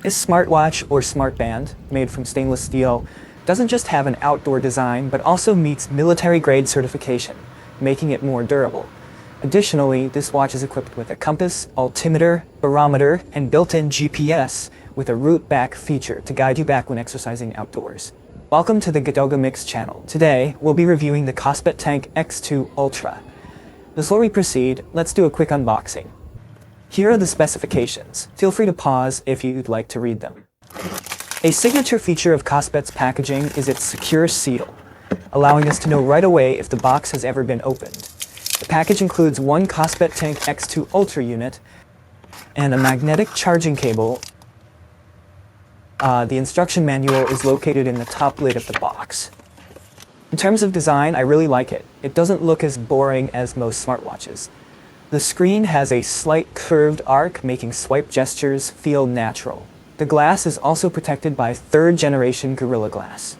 This smartwatch or smartband, made from stainless steel, doesn't just have an outdoor design but also meets military-grade certification, making it more durable. Additionally, this watch is equipped with a compass, altimeter, barometer, and built-in GPS with a route back feature to guide you back when exercising outdoors. Welcome to the Gadoga Mix channel. Today, we'll be reviewing the Kospet Tank X2 Ultra. Before we proceed, let's do a quick unboxing. Here are the specifications. Feel free to pause if you'd like to read them. A signature feature of Kospet's packaging is its secure seal, allowing us to know right away if the box has ever been opened. The package includes one Kospet Tank X2 Ultra unit and a magnetic charging cable. The instruction manual is located in the top lid of the box. In terms of design, I really like it. It doesn't look as boring as most smartwatches. The screen has a slight curved arc, making swipe gestures feel natural. The glass is also protected by third-generation Gorilla Glass.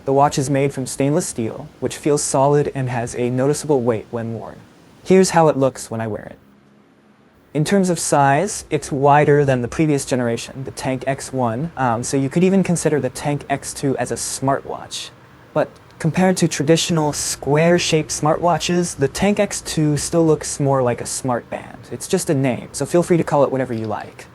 The watch is made from stainless steel, which feels solid and has a noticeable weight when worn. Here's how it looks when I wear it. In terms of size, it's wider than the previous generation, the Tank X1, so you could even consider the Tank X2 as a smartwatch. But compared to traditional square-shaped smartwatches, the Tank X2 still looks more like a smartband. It's just a name, so feel free to call it whatever you like.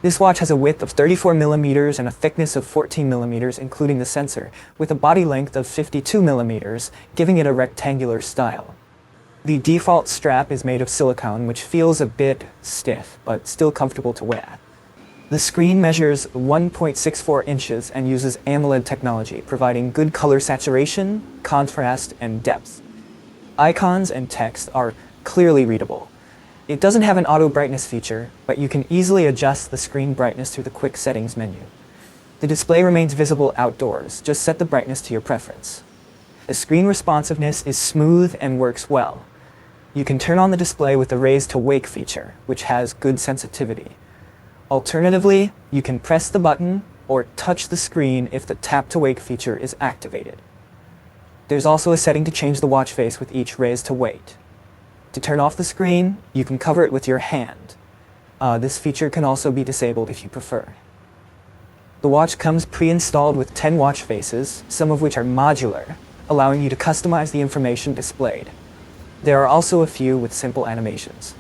This watch has a width of 34 millimeters and a thickness of 14 millimeters, including the sensor, with a body length of 52 millimeters, giving it a rectangular style. The default strap is made of silicone, which feels a bit stiff, but still comfortable to wear. The screen measures 1.64 inches and uses AMOLED technology, providing good color saturation, contrast, and depth. Icons and text are clearly readable. It doesn't have an auto brightness feature, but you can easily adjust the screen brightness through the quick settings menu. The display remains visible outdoors, just set the brightness to your preference. The screen responsiveness is smooth and works well. You can turn on the display with the raise to wake feature, which has good sensitivity. Alternatively, you can press the button or touch the screen if the tap to wake feature is activated. There's also a setting to change the watch face with each raise to wake. To turn off the screen, you can cover it with your hand. This feature can also be disabled if you prefer. The watch comes pre-installed with 10 watch faces, some of which are modular, allowing you to customize the information displayed. There are also a few with simple animations.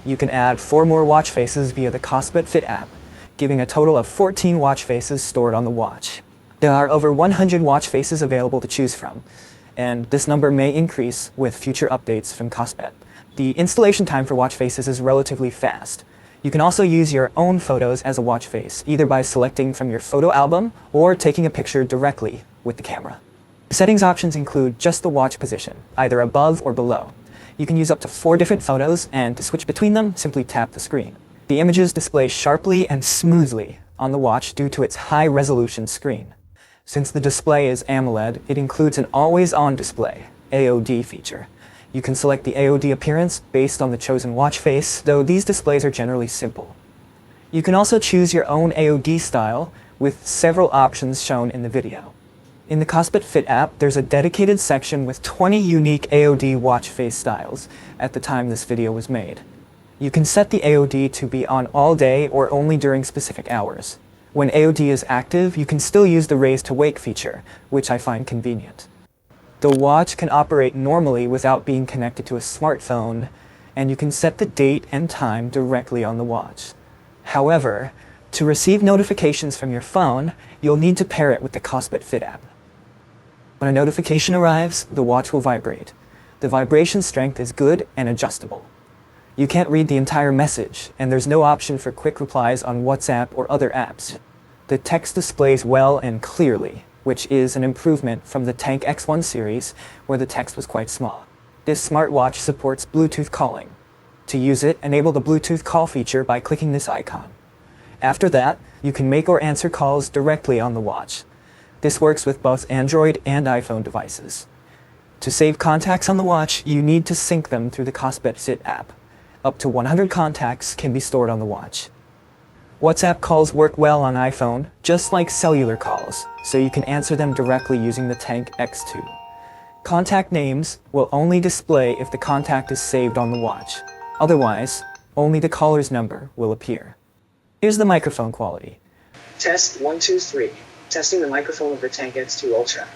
You can add 4 more watch faces via the Kospet Fit app, giving a total of 14 watch faces stored on the watch. There are over 100 watch faces available to choose from, and this number may increase with future updates from Kospet. The installation time for watch faces is relatively fast. You can also use your own photos as a watch face, either by selecting from your photo album or taking a picture directly with the camera. The settings options include just the watch position, either above or below. You can use up to 4 different photos, and to switch between them, simply tap the screen. The images display sharply and smoothly on the watch due to its high-resolution screen. Since the display is AMOLED, it includes an always-on display, AOD feature. You can select the AOD appearance based on the chosen watch face, though these displays are generally simple. You can also choose your own AOD style, with several options shown in the video. In the Kospet Fit app, there's a dedicated section with 20 unique AOD watch face styles at the time this video was made. You can set the AOD to be on all day or only during specific hours. When AOD is active, you can still use the raise to wake feature, which I find convenient. The watch can operate normally without being connected to a smartphone, and you can set the date and time directly on the watch. However, to receive notifications from your phone, you'll need to pair it with the Kospet Fit app. When a notification arrives, the watch will vibrate. The vibration strength is good and adjustable. You can't read the entire message, and there's no option for quick replies on WhatsApp or other apps. The text displays well and clearly, which is an improvement from the Tank X1 series, where the text was quite small. This smartwatch supports Bluetooth calling. To use it, enable the Bluetooth call feature by clicking this icon. After that, you can make or answer calls directly on the watch. This works with both Android and iPhone devices. To save contacts on the watch, you need to sync them through the Kospet Fit app. Up to 100 contacts can be stored on the watch. WhatsApp calls work well on iPhone, just like cellular calls, so you can answer them directly using the Tank X2. Contact names will only display if the contact is saved on the watch. Otherwise, only the caller's number will appear. Here's the microphone quality. Test 1, 2, 3. Testing the microphone of the Tank X2 Ultra.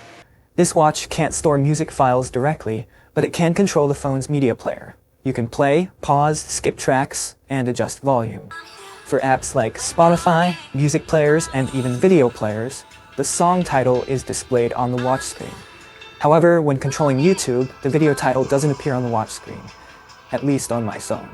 This watch can't store music files directly, but it can control the phone's media player. You can play, pause, skip tracks, and adjust volume. For apps like Spotify, music players, and even video players, the song title is displayed on the watch screen. However, when controlling YouTube, the video title doesn't appear on the watch screen, at least on my phone.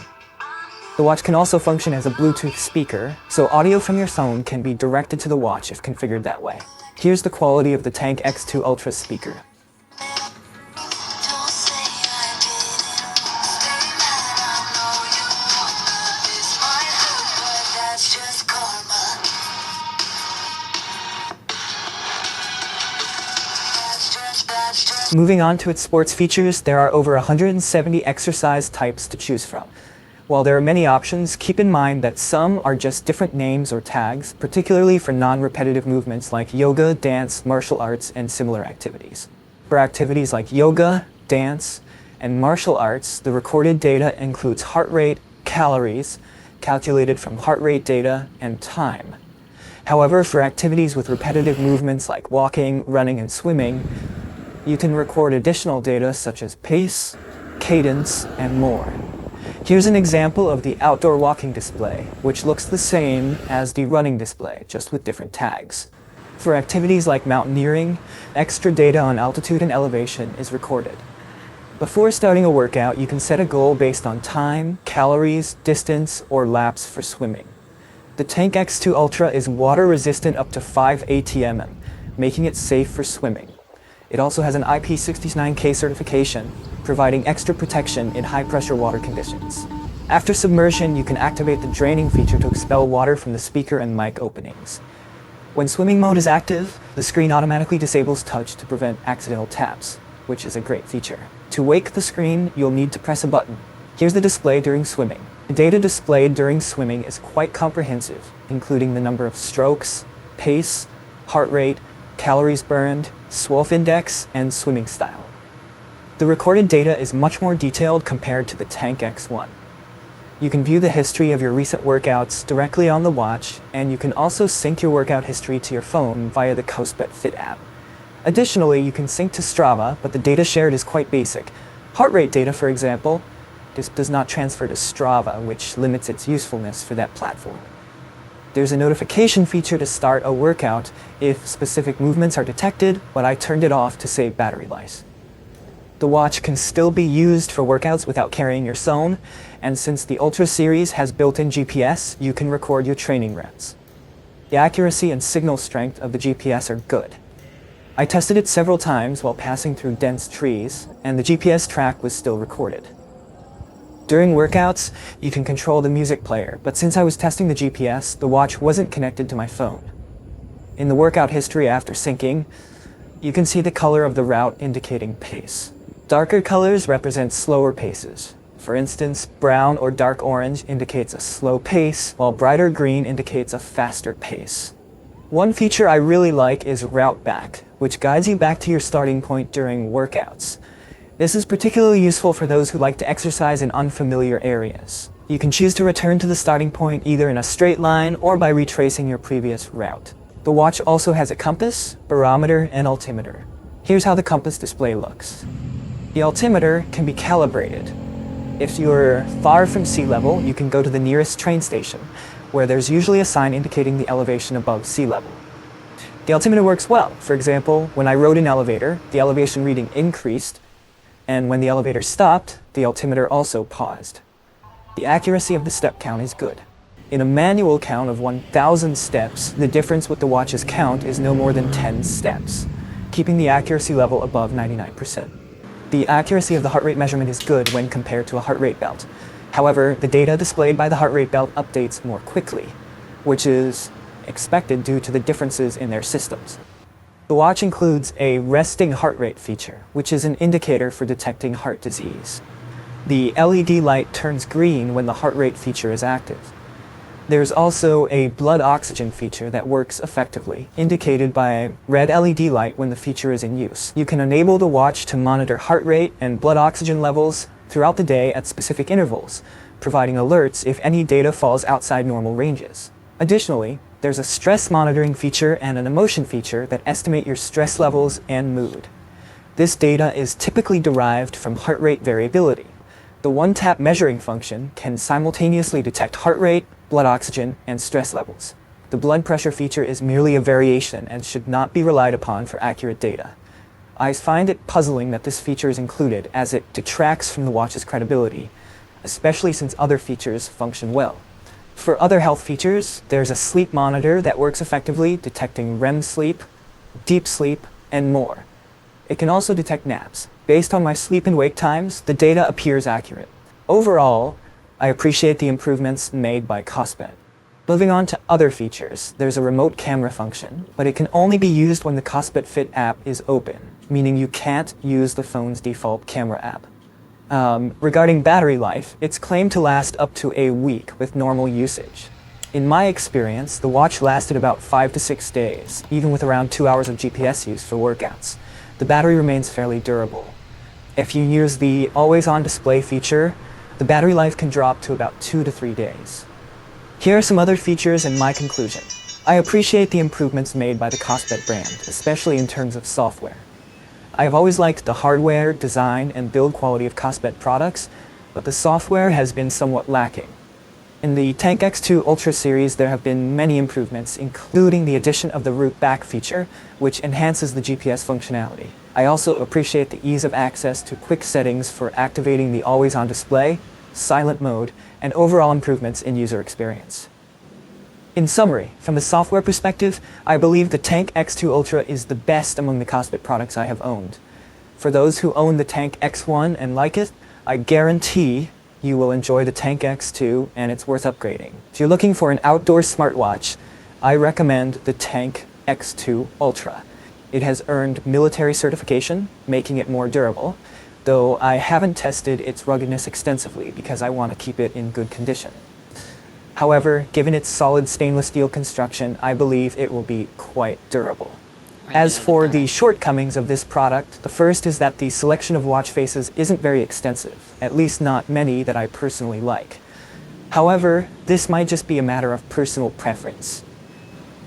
The watch can also function as a Bluetooth speaker, so audio from your phone can be directed to the watch if configured that way. Here's the quality of the Tank X2 Ultra speaker. Moving on to its sports features, there are over 170 exercise types to choose from. While there are many options, keep in mind that some are just different names or tags, particularly for non-repetitive movements like yoga, dance, martial arts, and similar activities. For activities like yoga, dance, and martial arts, the recorded data includes heart rate, calories, calculated from heart rate data, and time. However, for activities with repetitive movements like walking, running, and swimming, you can record additional data such as pace, cadence, and more. Here's an example of the outdoor walking display, which looks the same as the running display, just with different tags. For activities like mountaineering, extra data on altitude and elevation is recorded. Before starting a workout, you can set a goal based on time, calories, distance, or laps for swimming. The Tank X2 Ultra is water resistant up to 5 ATM, making it safe for swimming. It also has an IP69K certification, providing extra protection in high-pressure water conditions. After submersion, you can activate the draining feature to expel water from the speaker and mic openings. When swimming mode is active, the screen automatically disables touch to prevent accidental taps, which is a great feature. To wake the screen, you'll need to press a button. Here's the display during swimming. The data displayed during swimming is quite comprehensive, including the number of strokes, pace, heart rate, calories burned, SWOF index, and swimming style. The recorded data is much more detailed compared to the Tank X1. You can view the history of your recent workouts directly on the watch, and you can also sync your workout history to your phone via the Kospet Fit app. Additionally, you can sync to Strava, but the data shared is quite basic. Heart rate data, for example, does not transfer to Strava, which limits its usefulness for that platform. There's a notification feature to start a workout if specific movements are detected, but I turned it off to save battery life. The watch can still be used for workouts without carrying your phone, and since the Ultra series has built-in GPS, you can record your training reps. The accuracy and signal strength of the GPS are good. I tested it several times while passing through dense trees, and the GPS track was still recorded. During workouts, you can control the music player, but since I was testing the GPS, the watch wasn't connected to my phone. In the workout history after syncing, you can see the color of the route indicating pace. Darker colors represent slower paces. For instance, brown or dark orange indicates a slow pace, while brighter green indicates a faster pace. One feature I really like is Route Back, which guides you back to your starting point during workouts. This is particularly useful for those who like to exercise in unfamiliar areas. You can choose to return to the starting point either in a straight line or by retracing your previous route. The watch also has a compass, barometer, and altimeter. Here's how the compass display looks. The altimeter can be calibrated. If you're far from sea level, you can go to the nearest train station, where there's usually a sign indicating the elevation above sea level. The altimeter works well. For example, when I rode an elevator, the elevation reading increased, and when the elevator stopped, the altimeter also paused. The accuracy of the step count is good. In a manual count of 1,000 steps, the difference with the watch's count is no more than 10 steps, keeping the accuracy level above 99%. The accuracy of the heart rate measurement is good when compared to a heart rate belt. However, the data displayed by the heart rate belt updates more quickly, which is expected due to the differences in their systems. The watch includes a resting heart rate feature, which is an indicator for detecting heart disease. The LED light turns green when the heart rate feature is active. There's also a blood oxygen feature that works effectively, indicated by a red LED light when the feature is in use. You can enable the watch to monitor heart rate and blood oxygen levels throughout the day at specific intervals, providing alerts if any data falls outside normal ranges. Additionally, there's a stress monitoring feature and an emotion feature that estimate your stress levels and mood. This data is typically derived from heart rate variability. The one-tap measuring function can simultaneously detect heart rate, blood oxygen, and stress levels. The blood pressure feature is merely a variation and should not be relied upon for accurate data. I find it puzzling that this feature is included, as it detracts from the watch's credibility, especially since other features function well. For other health features, there's a sleep monitor that works effectively, detecting REM sleep, deep sleep, and more. It can also detect naps. Based on my sleep and wake times, the data appears accurate. Overall, I appreciate the improvements made by Kospet. Moving on to other features, there's a remote camera function, but it can only be used when the Kospet Fit app is open, meaning you can't use the phone's default camera app. Regarding battery life, it's claimed to last up to a week with normal usage. In my experience, the watch lasted about 5 to 6 days, even with around 2 hours of GPS use for workouts. The battery remains fairly durable. If you use the always-on display feature, the battery life can drop to about 2 to 3 days. Here are some other features and my conclusion. I appreciate the improvements made by the Kospet brand, especially in terms of software. I have always liked the hardware, design, and build quality of Kospet products, but the software has been somewhat lacking. In the Tank X2 Ultra series, there have been many improvements, including the addition of the root back feature, which enhances the GPS functionality. I also appreciate the ease of access to quick settings for activating the always-on display, silent mode, and overall improvements in user experience. In summary, from the software perspective, I believe the Tank X2 Ultra is the best among the Kospet products I have owned. For those who own the Tank X1 and like it, I guarantee you will enjoy the Tank X2 and it's worth upgrading. If you're looking for an outdoor smartwatch, I recommend the Tank X2 Ultra. It has earned military certification, making it more durable, though I haven't tested its ruggedness extensively because I want to keep it in good condition. However, given its solid stainless steel construction, I believe it will be quite durable. As for the shortcomings of this product, the first is that the selection of watch faces isn't very extensive, at least not many that I personally like. However, this might just be a matter of personal preference.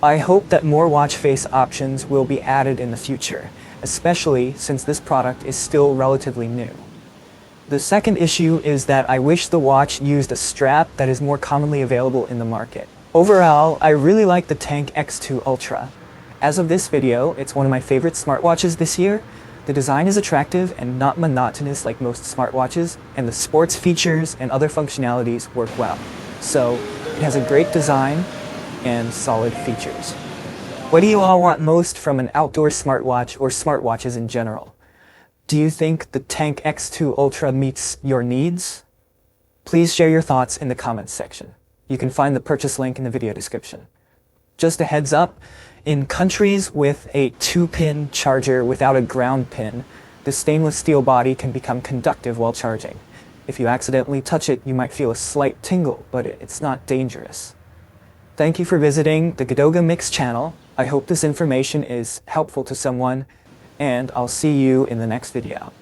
I hope that more watch face options will be added in the future, especially since this product is still relatively new. The second issue is that I wish the watch used a strap that is more commonly available in the market. Overall, I really like the Tank X2 Ultra. As of this video, it's one of my favorite smartwatches this year. The design is attractive and not monotonous like most smartwatches, and the sports features and other functionalities work well. So, it has a great design and solid features. What do you all want most from an outdoor smartwatch or smartwatches in general? Do you think the Tank X2 Ultra meets your needs? Please share your thoughts in the comments section. You can find the purchase link in the video description. Just a heads up, in countries with a 2-pin charger without a ground pin, the stainless steel body can become conductive while charging. If you accidentally touch it, you might feel a slight tingle, but it's not dangerous. Thank you for visiting the Gadoga Mix channel. I hope this information is helpful to someone, and I'll see you in the next video.